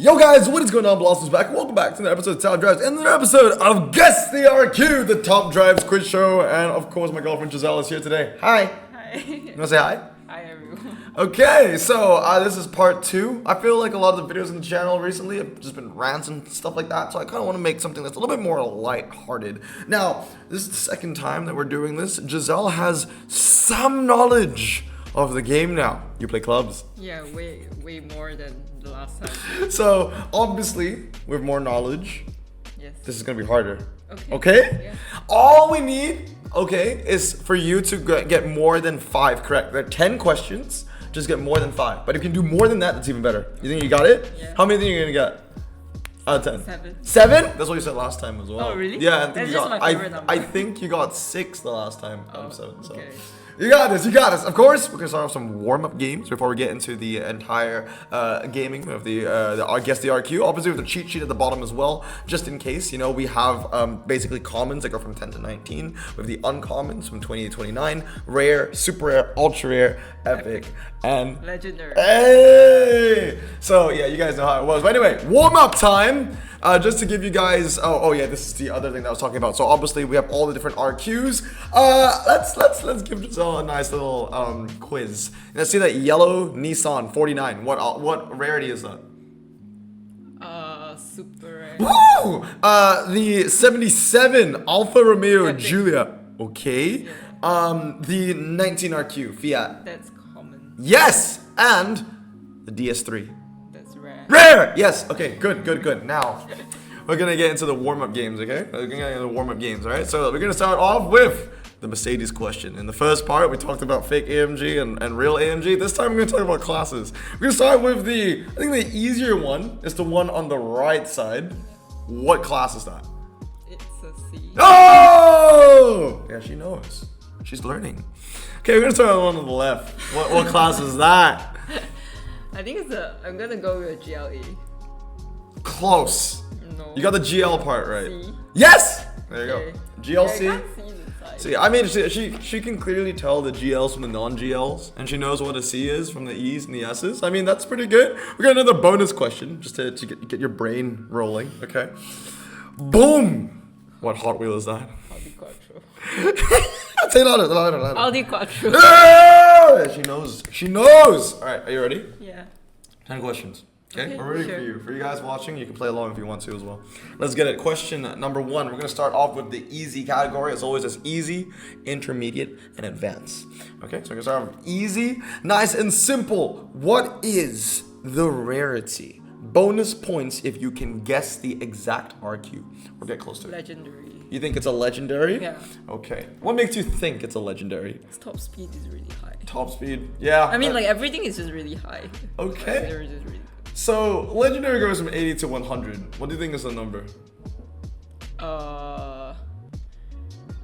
Yo guys, what is going on? Blossoms back. Welcome back to another episode of Top Drives and another episode of Guess the RQ, the Top Drives quiz show. And of course, my girlfriend Giselle is here today. Hi. Hi. You want to say hi? Hi, everyone. Okay, so this is part 2. I feel like a lot of the videos on the channel recently have just been rants and stuff like that. So I kind of want to make something that's a little bit more lighthearted. Now, this is the second time that we're doing this. Giselle has some knowledge of the game now. You play clubs. Yeah, way more than the last time. So, obviously, with more knowledge, Yes. this is going to be harder. Okay. Okay? Yeah. All we need, is for you to get more than 5 correct. There are 10 questions. Just get more than 5. But if you can do more than that, that's even better. You think you got it? Yeah. How many think you're going to get? Out of 10. 7. 7? That's what you said last time as well. Oh, really? Yeah, I think That's you just got, my favorite number. I think you got 6 the last time out of 7. So. Okay. You got this, you got this. Of course, we're gonna start off some warm-up games before we get into the entire gaming of the Guess the RQ. Obviously, with the cheat sheet at the bottom as well, just in case. You know, we have basically commons that go from 10 to 19. We have the uncommons from 20 to 29, rare, super rare, ultra rare, epic, and Legendary. hey. So yeah, you guys know how it was. But anyway, warm-up time. Just to give you guys, oh yeah, this is the other thing that I was talking about. So obviously we have all the different RQs. Let's give Giselle a nice little quiz. Let's see that yellow Nissan 49. What rarity is that? Super rare. Woo! The 77 Alfa Romeo Epic. Giulia. Okay. The 19 RQ Fiat. That's common. Yes, and the DS3. That's rare. Rare! Yes. Okay, good. Now, we're going to get into the warm-up games, okay? We're going to get into the warm-up games, all right? So, we're going to start off with the Mercedes question. In the first part, we talked about fake AMG and real AMG. This time, we're going to talk about classes. We're going to start with I think the easier one is the one on the right side. What class is that? It's a C. Oh! Yeah, she knows. She's learning. Okay, we're going to start with the one on the left. What class is that? I think I'm gonna go with GLE. Close. No. You got the GL part right. C. Yes! There you Okay. go. Yeah, I GLC. can't see the side. See, I mean, she can clearly tell the GLs from the non-GLs, and she knows what a C is from the E's and the S's. I mean, that's pretty good. We got another bonus question, just to get your brain rolling, okay? Boom! What Hot Wheel is that? Audi Quattro. Say louder. Audi Quattro. Ah! She knows! Alright, are you ready? Yeah. 10 questions. Okay, Okay, we're ready sure. for you. For you guys watching, you can play along if you want to as well. Let's get it. Question number 1. We're going to start off with the easy category. As always, it's easy, intermediate, and advanced. Okay, so we're going to start off with easy, nice, and simple. What is the rarity? Bonus points if you can guess the exact RQ or get close to it. Legendary. You think it's a legendary? Yeah. Okay. What makes you think it's a legendary? Its top speed is really high. Top speed? Yeah. I mean, like everything is just really high. Okay. Legendary is just really good. So, legendary goes from 80 to 100. What do you think is the number?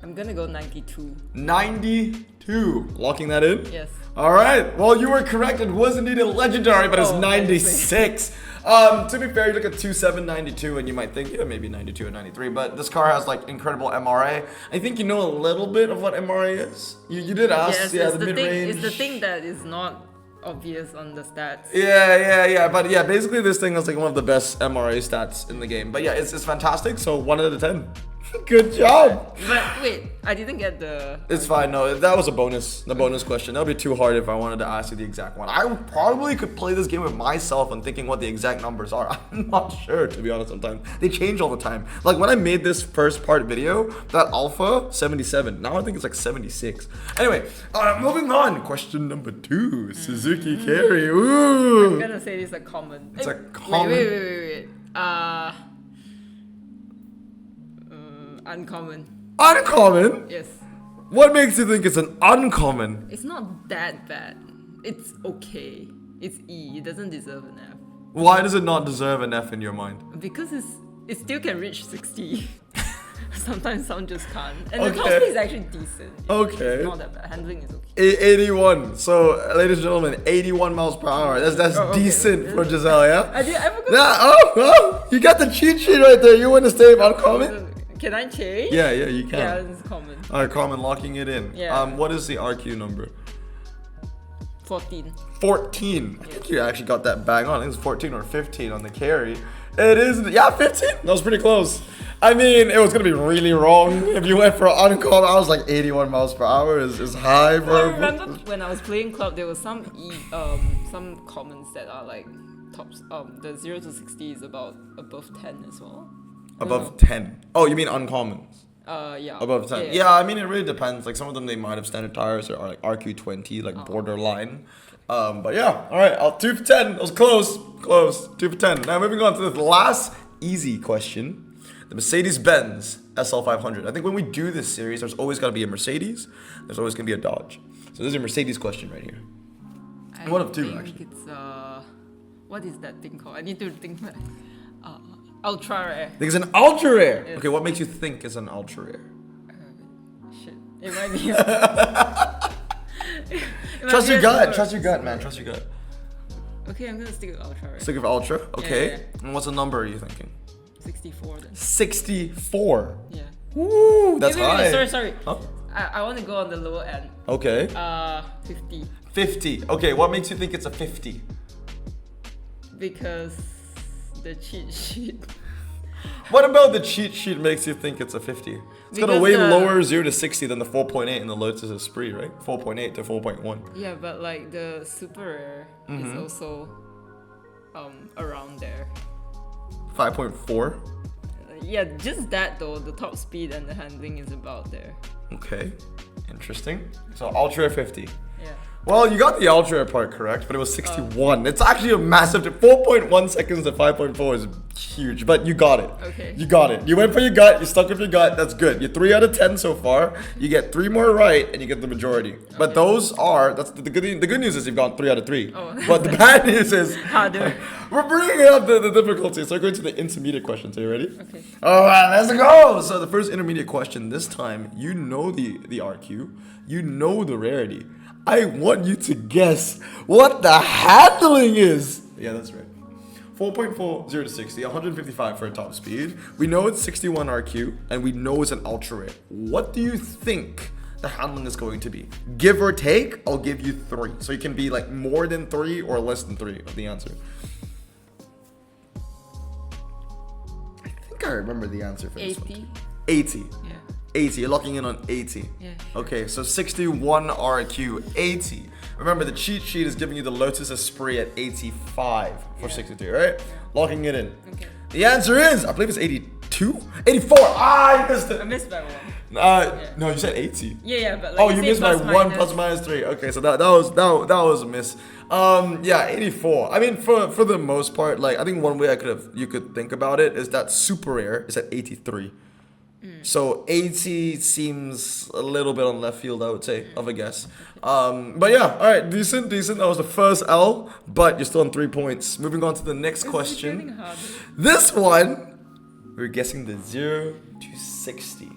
I'm gonna go 92. 92. Locking that in? Yes. All right. Well, you were correct. It was indeed a legendary, but it's Oh, 96. To be fair, you look at 2792 and you might think, yeah, maybe 92 or 93, but this car has like incredible MRA. I think you know a little bit of what MRA is. You did ask, Yes, yeah, it's the mid-range. It's the thing that is not obvious on the stats. Yeah. But yeah, basically this thing is like one of the best MRA stats in the game. But yeah, it's fantastic. So 1 out of 10. Good job. But wait, I didn't get the. It's fine. No, that was a bonus. The bonus question. That would be too hard if I wanted to ask you the exact one. I probably could play this game with myself and thinking what the exact numbers are. I'm not sure, to be honest. Sometimes they change all the time. Like when I made this first part video, that Alpha 77. Now I think it's like 76. Anyway, moving on. Question number 2. Suzuki Carry. Ooh. I'm gonna say this is a common. It's a Wait, common. Wait. Uncommon. Uncommon. Yes. What makes you think it's an uncommon? It's not that bad. It's okay. It's E. It doesn't deserve an F. Why does it not deserve an F in your mind? Because it still can reach 60. Sometimes some just can't. And the Okay. top speed is actually decent. Okay. It's not that bad. Handling is okay. 81. So, ladies and gentlemen, 81 miles per hour. That's Oh, okay. decent for Giselle, yeah? I forgot. Nah, you got the cheat sheet right there. You want to stay uncommon? Can I change? Yeah, you can. Yeah, it's common. Alright, common, locking it in. Yeah. What is the RQ number? 14. 14. I think you actually got that bang on. I think it's 14 or 15 on the carry. It is, yeah, 15. That was pretty close. I mean, it was gonna be really wrong if you went for uncommon. I was like 81 miles per hour is high, bro. I remember when I was playing club, there was some comments that are like tops. The 0 to 60 is about above 10 as well. Above 10. Oh, you mean uncommons? Yeah. Above 10. Yeah, I mean, it really depends. Like, some of them, they might have standard tires or like RQ20, like borderline. But yeah, all right. 2 for 10. That was close. Close. 2 for 10. Now, moving on to the last easy question. The Mercedes-Benz SL500. I think when we do this series, there's always got to be a Mercedes. There's always going to be a Dodge. So this is a Mercedes question right here. One of two, actually. It's, what is that thing called? I need to think back. Ultra rare. I think it's an ultra rare. Yes. Okay, what makes you think it's an ultra rare? Shit. It might be. Trust your gut. Trust your gut, man. Trust your gut. Okay, I'm gonna stick with ultra rare. Stick with ultra. Okay. Yeah. And what's the number are you thinking? 64 then. 64. Yeah. Woo, that's wait, high. Sorry. Huh? I want to go on the lower end. Okay. 50. 50. Okay, what makes you think it's a 50? Because the cheat sheet. What about the cheat sheet makes you think it's a 50? It's got a Because way the- lower 0 to 60 than the 4.8 in the Lotus Esprit, right? 4.8 to 4.1. Yeah, but like the super rare is also around there. 5.4. Yeah, just that though, the top speed and the handling is about there. Okay, interesting. So Ultra 50. Yeah. Well, you got the Ultra part correct, but it was 61. It's actually a massive 4.1 seconds to 5.4 is huge, but you got it. Okay. You got it. You went for your gut. You stuck with your gut. That's good. You're 3 out of 10 so far. You get 3 more right, and you get the majority. But those are the good. The good news is you've gone 3 out of 3. Oh. But the bad news is Harder. we're bringing up the difficulty. So we're going to the intermediate questions. Are you ready? Okay. All right, let's go. So the first intermediate question this time, you know the RQ, you know the rarity. I want you to guess what the handling is. Yeah, that's right. 4.4 0 to 60, 155 for a top speed. We know it's 61 RQ, and we know it's an ultra rare. What do you think the handling is going to be? Give or take, I'll give you 3. So you can be like more than 3 or less than 3 of the answer. I think I remember the answer for this one. 80. 80. Yeah. 80. You're locking in on 80. Yeah. Okay, so 61 RQ, 80. Remember, the cheat sheet is giving you the Lotus Esprit at 85 for 63, right? Locking it in. Okay. The answer is, I believe it's 82? 84! Ah, I missed I it! missed by 1. No, you said 80. Yeah, but like Oh, you missed by plus 1 minus. plus minus 3. Okay, so that was a miss. Yeah, 84. I mean, for the most part, like, I think one way you could think about it is that super rare is at 83. So 80 seems a little bit on left field, I would say, of a guess. But yeah, all right, decent. That was the first L, but you're still on 3 points. Moving on to the next Getting question. harder. This one, we're guessing the 0 to 60.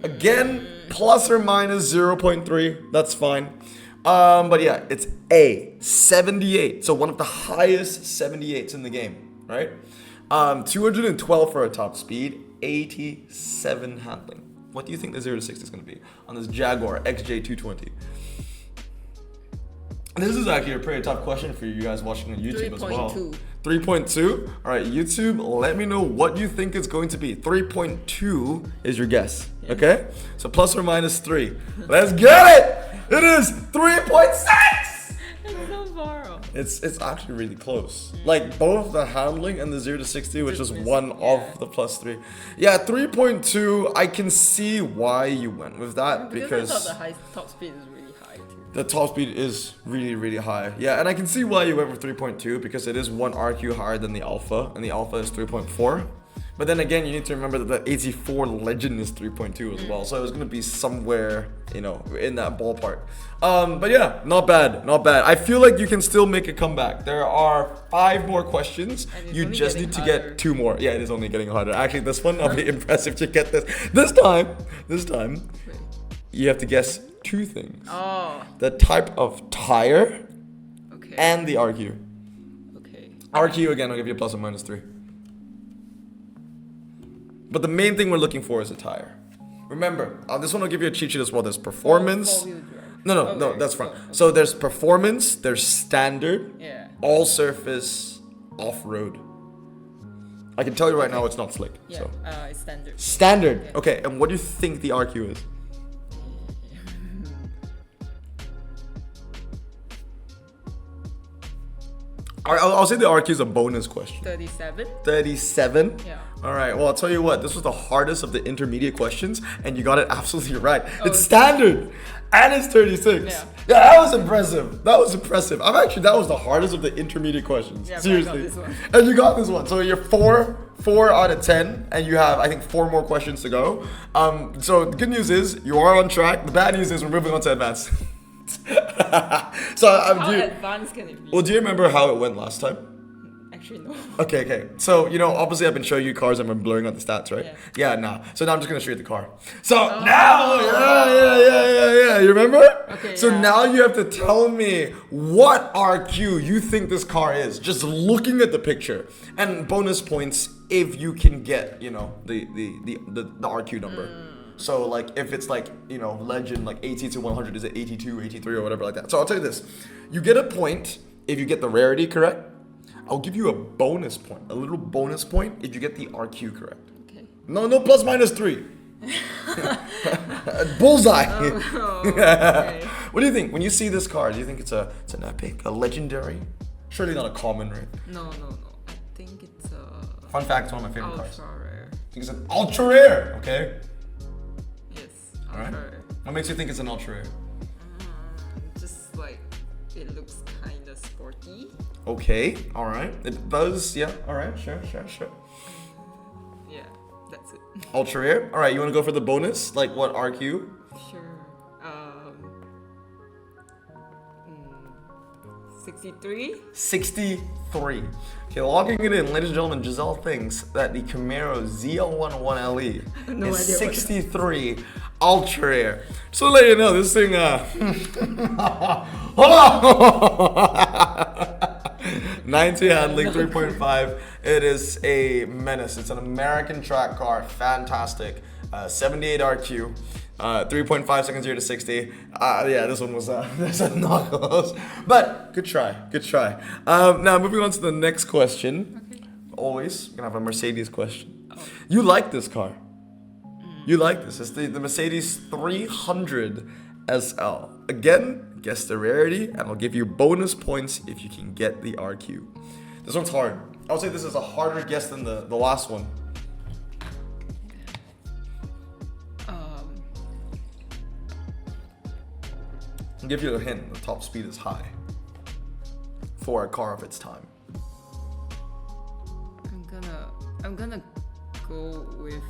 Again, plus or minus 0.3. That's fine. But yeah, it's A, 78. So one of the highest 78s in the game, right? 212 for a top speed. 87 handling. What do you think the 0 to 60 is going to be on this Jaguar XJ220? This is actually a pretty tough question for you guys watching on YouTube as well. 3.2. All right, YouTube, let me know what you think it's going to be. 3.2 is your guess, okay? So plus or minus 3. Let's get it! It is 3.6! It's so far off. It's actually really close. Like both the handling and the 0 to 60, which is Just one missed, of the plus 3. Yeah, 3.2. I can see why you went with that Because I thought the high top speed is really high too. the top speed is really, really high. Yeah, and I can see why you went with 3.2 because it is 1 RQ higher than the Alpha, and the Alpha is 3.4. But then again, you need to remember that the 84 Legend is 3.2 as well. So it was going to be somewhere, in that ballpark. But yeah, not bad. I feel like you can still make a comeback. There are 5 more questions. And it's You only just getting need to harder. get 2 more. Yeah, it is only getting harder. Actually, this one, I'll be impressed if you get this. This time, Wait. you have to guess 2 things. Oh, The type of tire okay. and the RQ. Okay. RQ, again, I'll give you a plus or minus 3. But the main thing we're looking for is a tire. Remember, this one will give you a cheat sheet as well. There's performance. Four-wheel drive. No, Okay, that's fine. okay. So there's performance, there's standard, Yeah. all surface, off-road. I can tell you right now it's not slick. Yeah. So It's standard. standard. Yeah. Okay, and what do you think the RQ is? I'll say the RQ is a bonus question. 37. 37? Yeah. All right. Well, I'll tell you what. This was the hardest of the intermediate questions, and you got it absolutely right. Oh, It's standard, and it's 36. Yeah. Yeah, that was impressive. That was impressive. That was the hardest of the intermediate questions. Yeah, but I got Seriously. this one. And you got this one. So you're four out of 10, and you have, I think, 4 more questions to go. So the good news is you are on track. The bad news is we're moving on to advanced. So How advanced can it be? well, do you remember how it went last time? Actually, no. Okay. So, obviously I've been showing you cars and I'm blurring out the stats, right? Yeah. Nah. So now I'm just gonna show you the car. So now, yeah. You remember? Okay, So yeah. now you have to tell me what RQ you think this car is, just looking at the picture. And bonus points if you can get, the RQ number. So like if it's like, legend like 80 to 100, is it 82, 83 or whatever like that. So I'll tell you this. You get a point if you get the rarity correct. I'll give you a bonus point, a little bonus point if you get the RQ correct. Okay. No plus minus 3. Bullseye. Okay. What do you think? When you see this car, do you think it's an epic, a legendary? Surely not a common, right? No. I think it's a Fun fact, it's one of my favorite cars. ultra rare. I think it's an ultra rare, okay? Yes, All right. ultra rare. What makes you think it's an ultra rare? Just like it looks kind of sporty. Okay, all right. It does, yeah. All right, sure. Yeah, that's it. Ultra rare. All right, you want to go for the bonus? Like what RQ? Sure. 63. 63. Okay, logging it in, ladies and gentlemen, Giselle thinks that the Camaro ZL11LE No is idea what 63 ultra rare. So to let you know, this thing, hold on! 90 handling, 3.5. It is a menace. It's an American track car. Fantastic. 78 RQ. 3.5 seconds 0 to 60. Yeah, this one was this is not close. But good try. Now moving on to the next question. Okay. Always gonna have a Mercedes question. You like this car? You like this? It's the Mercedes 300 SL. Again, guess the rarity, and I'll give you bonus points if you can get the RQ. This one's hard. I would say this is a harder guess than the last one. I'll give you a hint. The top speed is high for a car of its time. I'm gonna go with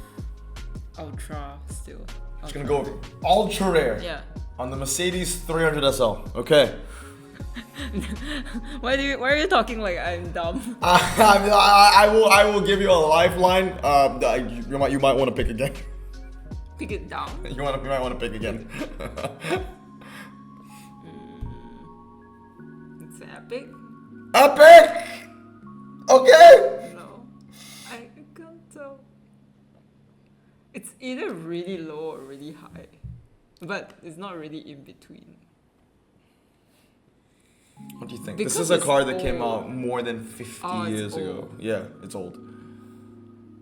ultra still. Just gonna go with ultra rare. Yeah. On the Mercedes 300 SL. Okay. Why are you talking like I'm dumb? I will give you a lifeline. You might want to pick again. Pick it down. You might want to pick again. It's epic. Epic. Okay. No, I can't tell. It's either really low or really high, but it's not really in between. What do you think? Because this is a it's car that came old. out more than 50 Oh, it's years ago. old. Yeah, it's old.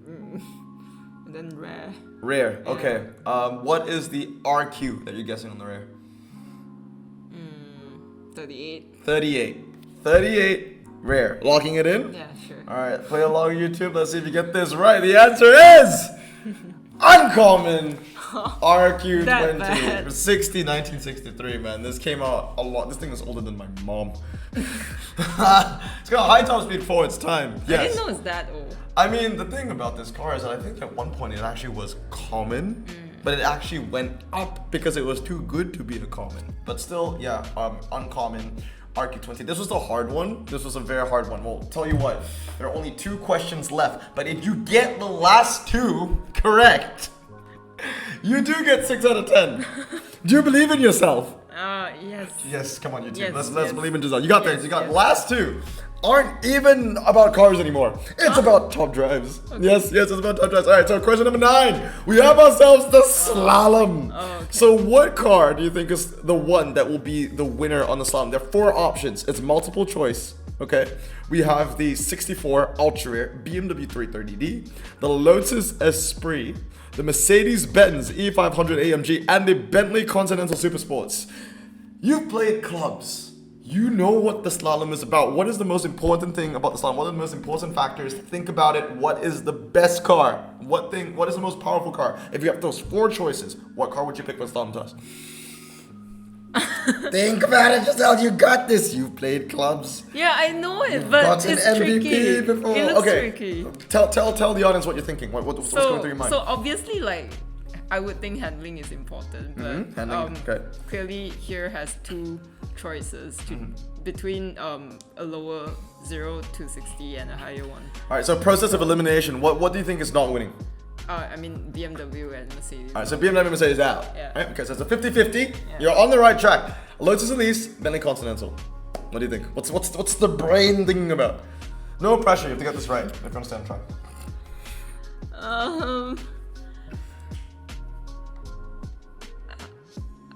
And then rare. Rare. Yeah. Okay. What is the RQ that you're guessing on the rare? 38. 38 rare. Locking it in? Yeah, sure. All right, play along YouTube. Let's see if you get this right. The answer is uncommon RQ20 That bad. 1963, man. This came out a lot. This thing was older than my mom. It's got a high top speed for its time. I Yes. didn't know it's that old. I mean, the thing about this car is that I think at one point it actually was common, but it actually went up because it was too good to be a common. But still, yeah, uncommon RQ20. This was a hard one. This was a very hard one. Well, tell you what, there are only 2 questions left, but if you get the last 2 correct, you do get 6 out of 10. Do you believe in yourself? Yes. Yes, come on, you two. Yes, let's yes. believe in Giselle. You got Yes, this. You got yes. last two. Aren't even about cars anymore. It's about top drives. Okay. Yes, it's about top drives. All right, so question number 9. We have ourselves the slalom. Oh, okay. So what car do you think is the one that will be the winner on the slalom? There are 4 options. It's multiple choice. Okay, we have the 64 Ultra Rare BMW 330D, the Lotus Esprit, the Mercedes-Benz E500 AMG, and the Bentley Continental Super Sports. You've played clubs. You know what the slalom is about. What is the most important thing about the slalom? What are the most important factors? Think about it. What is the best car? What is the most powerful car? If you have those 4 choices, what car would you pick for slalom test? Think about it, Giselle. You got this. You've played clubs. Yeah, I know it, You've but gotten it's MVP tricky. before. It looks Okay. tricky. Tell the audience what you're thinking. What's going through your mind? So obviously, like, I would think handling is important, but Handling, okay. clearly here has 2 choices between a lower 0 to 60 and a higher one. All right. So process of elimination. What do you think is not winning? I mean BMW and Mercedes. All right. So BMW Mercedes out. Yeah. Right? Okay. So it's a 50-50. Yeah. You're on the right track. Lotus Elise, Bentley Continental. What do you think? What's the brain thinking about? No pressure. You have to get this right. If you understand, try.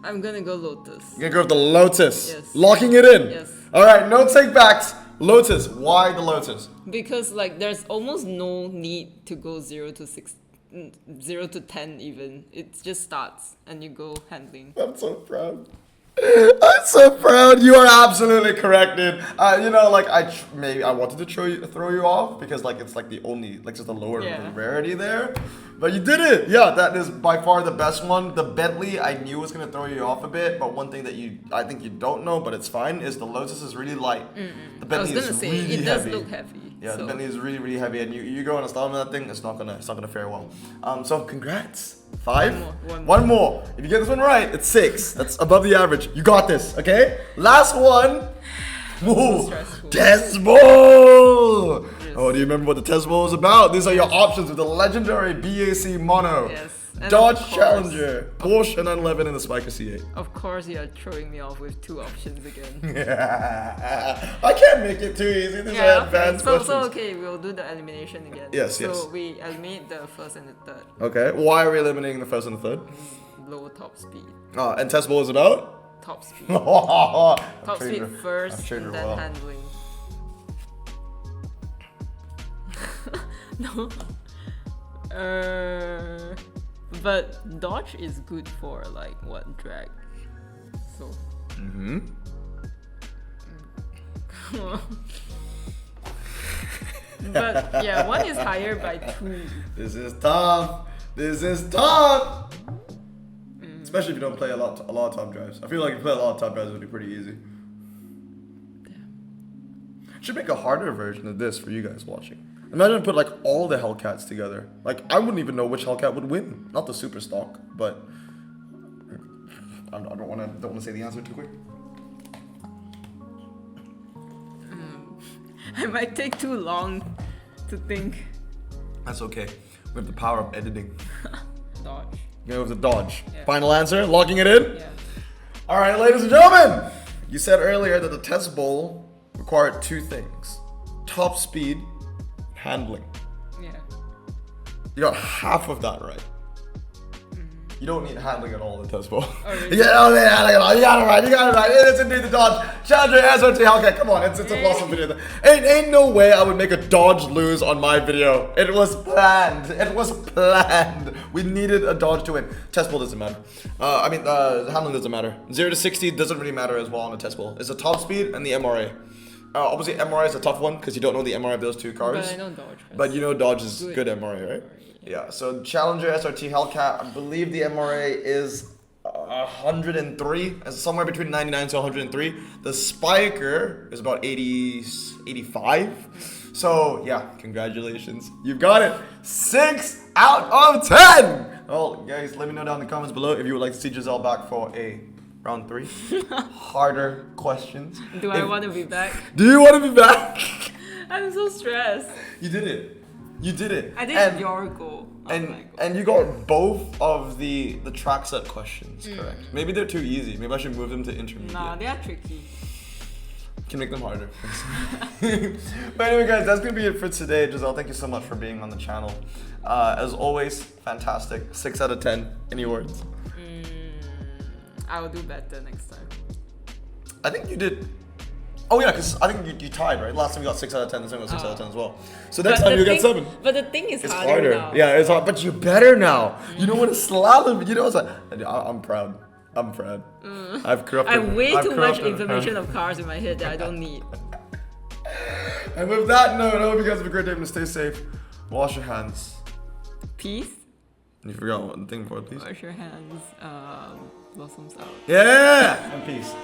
I'm gonna go Lotus. You're gonna go with the Lotus. Yes. Locking it in. Yes. All right. No take backs. Lotus. Why the Lotus? Because like there's almost no need to go 0 to 6, 0 to 10 even. It just starts and you go handling. I'm so proud. I'm so proud. You are absolutely correct, dude. You know, like maybe I wanted to throw you off because like it's like the only like just a lower Yeah. rarity there, but you did it. Yeah, that is by far the best one. The Bentley I knew was gonna throw you off a bit, but one thing that I think you don't know, but it's fine, is the Lotus is really light. The I was Bentley gonna is say really it does heavy. look heavy. Yeah, so. the Bentley is really heavy, and you go on a slalom with that thing, it's not gonna fare well. So congrats. 5. One more. One more. If you get this one right, it's 6. That's above the average. You got this. Okay. Last one. Ooh, stressful. test ball. Yes. Oh, do you remember what the test ball is about? These are your options with the legendary BAC Mono, Yes. And Dodge of course- Challenger, Porsche 911, and the Spiker C8. Of course, you are throwing me off with 2 options again. I can't make it too easy. These are advanced So questions. okay, we'll do the elimination again. Yes, so yes. we eliminate the first and the third. Okay. Why are we eliminating the first and the third? Lower top speed. And test ball is about? Top speed. Top Top speed first and then well. handling. No. But Dodge is good for like what, drag. So. But yeah, one is higher by 2. This is tough. This is tough. Especially if you don't play a lot of top drives. I feel like if you play a lot of top drives, it would be pretty easy. Should make a harder version of this for you guys watching. Imagine put like all the Hellcats together. Like I wouldn't even know which Hellcat would win. Not the super stock, but I don't want to say the answer too quick. I might take too long to think. That's okay. We have the power of editing. Dodge. Go with the Dodge. Yeah. Final answer. Locking it in. Yeah. All right, ladies and gentlemen. You said earlier that the test bowl required 2 things: top speed, handling. Yeah. You got half of that right. You don't need handling at all in the test bowl. Oh, really? You don't need handling at all. You got it right. You got it right. It is indeed the Dodge Challenger SRT Hellcat. Come on, it's a blossom video. Ain't no way I would make a Dodge lose on my video. It was planned. It was planned. We needed a Dodge to win. Test bowl doesn't matter. Handling doesn't matter. 0 to 60 doesn't really matter as well on a test bowl. It's the top speed and the MRA. Obviously, MRA is a tough one because you don't know the MRA of those 2 cars. But I know Dodge. But you know Dodge is Good. good MRA, right? Yeah, so Challenger SRT Hellcat, I believe the MRA is 103, somewhere between 99 to 103. The Spiker is about 80, 85. So yeah, congratulations. You've got it. 6 out of 10. Well, guys, let me know down in the comments below if you would like to see Giselle back for a round 3. Harder questions. Do I want to be back? Do you want to be back? I'm so stressed. You did it. You did it. I did and, your goal. And you got both of the track set questions correct. Maybe they're too easy. Maybe I should move them to intermediate. Nah, they are tricky. Can make them harder. But anyway, guys, that's gonna be it for today. Giselle, thank you so much for being on the channel. As always, fantastic. 6 out of 10. Any words? I will do better next time. I think you did. Oh yeah, because I think you tied, right? Last time you got 6 out of 10. This time you got 6 out of 10 as well. So next time you get 7. But the thing is It's harder now. Yeah, it's hard. But you're better now. You know what a slalom. You know what's like. I'm proud. I'm proud. I've corrupted. I have way too much information of cars in my head that I don't need. And with that note, I hope you guys have a great day and stay safe. Wash your hands. Peace. You forgot one thing for please. Wash your hands. Blossoms out. Yeah. And peace.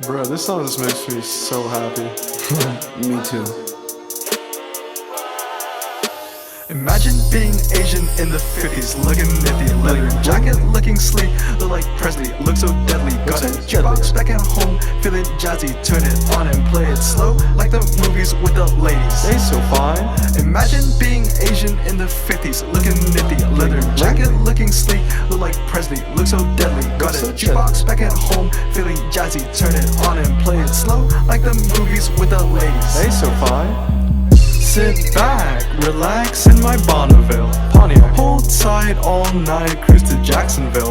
Bro, this song just makes me so happy. Me too. Imagine being Asian in the 50s, looking nifty, leather jacket, looking sleek, look like Presley, look so deadly. Got a jukebox back at home, feeling jazzy, turn it on and play it slow, like the movies with the ladies. They so fine. Imagine being Asian in the 50s, looking nifty, leather jacket, looking sleek, look like Presley, look so deadly. Got a jukebox back at home, feeling jazzy, turn it on and play it slow, like the movies with the ladies. They so fine. Sit back, relax in my Bonneville Pontiac. Hold tight all night, cruise to Jacksonville.